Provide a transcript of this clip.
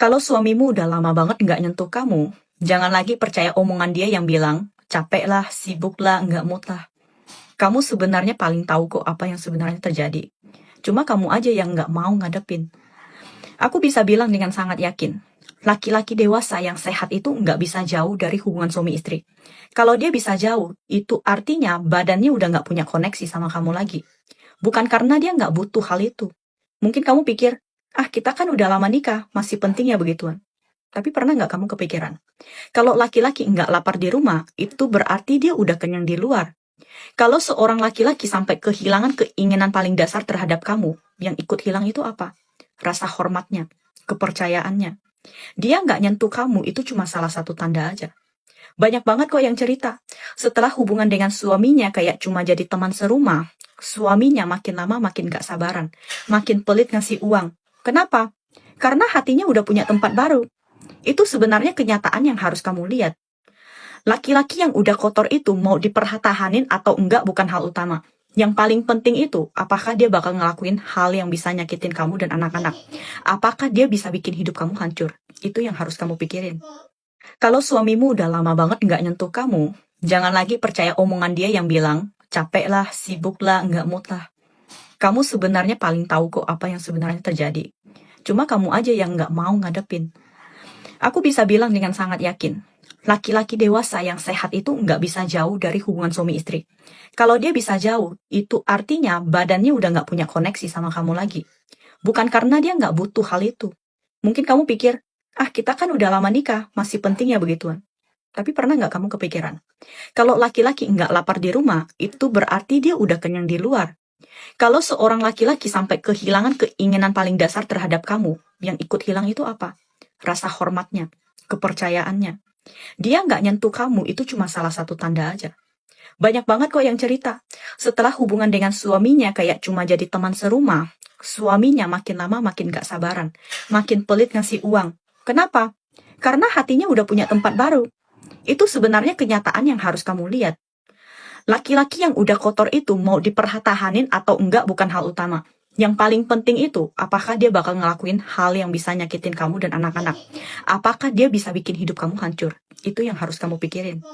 Kalau suamimu udah lama banget nggak nyentuh kamu, jangan lagi percaya omongan dia yang bilang, capek lah, sibuk lah, nggak mood lah. Kamu sebenarnya paling tahu kok apa yang sebenarnya terjadi. Cuma kamu aja yang nggak mau ngadepin. Aku bisa bilang dengan sangat yakin, laki-laki dewasa yang sehat itu nggak bisa jauh dari hubungan suami istri. Kalau dia bisa jauh, itu artinya badannya udah nggak punya koneksi sama kamu lagi. Bukan karena dia nggak butuh hal itu. Mungkin kamu pikir, ah kita kan udah lama nikah, masih penting ya begituan. Tapi pernah nggak kamu kepikiran? Kalau laki-laki nggak lapar di rumah, itu berarti dia udah kenyang di luar. Kalau seorang laki-laki sampai kehilangan keinginan paling dasar terhadap kamu, yang ikut hilang itu apa? Rasa hormatnya, kepercayaannya. Dia nggak nyentuh kamu, itu cuma salah satu tanda aja. Banyak banget kok yang cerita. Setelah hubungan dengan suaminya kayak cuma jadi teman serumah, suaminya makin lama makin gak sabaran, makin pelit ngasih uang. Kenapa? Karena hatinya udah punya tempat baru. Itu sebenarnya kenyataan yang harus kamu lihat. Laki-laki yang udah kotor itu mau dipertahanin atau enggak bukan hal utama. Yang paling penting itu, apakah dia bakal ngelakuin hal yang bisa nyakitin kamu dan anak-anak? Apakah dia bisa bikin hidup kamu hancur? Itu yang harus kamu pikirin. Kalau suamimu udah lama banget nggak nyentuh kamu, jangan lagi percaya omongan dia yang bilang, capek lah, sibuk lah, nggak mood lah. Kamu sebenarnya paling tahu kok apa yang sebenarnya terjadi. Cuma kamu aja yang nggak mau ngadepin. Aku bisa bilang dengan sangat yakin, laki-laki dewasa yang sehat itu nggak bisa jauh dari hubungan suami istri. Kalau dia bisa jauh, itu artinya badannya udah nggak punya koneksi sama kamu lagi. Bukan karena dia nggak butuh hal itu. Mungkin kamu pikir, ah kita kan udah lama nikah, masih penting ya begituan. Tapi pernah nggak kamu kepikiran? Kalau laki-laki nggak lapar di rumah, itu berarti dia udah kenyang di luar. Kalau seorang laki-laki sampai kehilangan keinginan paling dasar terhadap kamu, yang ikut hilang itu apa? Rasa hormatnya, kepercayaannya. Dia nggak nyentuh kamu, itu cuma salah satu tanda aja. Banyak banget kok yang cerita. Setelah hubungan dengan suaminya kayak cuma jadi teman serumah, suaminya makin lama makin gak sabaran, makin pelit ngasih uang. Kenapa? Karena hatinya udah punya tempat baru. Itu sebenarnya kenyataan yang harus kamu lihat. Laki-laki yang udah kotor itu mau dipertahanin atau enggak bukan hal utama. Yang paling penting itu, apakah dia bakal ngelakuin hal yang bisa nyakitin kamu dan anak-anak? Apakah dia bisa bikin hidup kamu hancur? Itu yang harus kamu pikirin.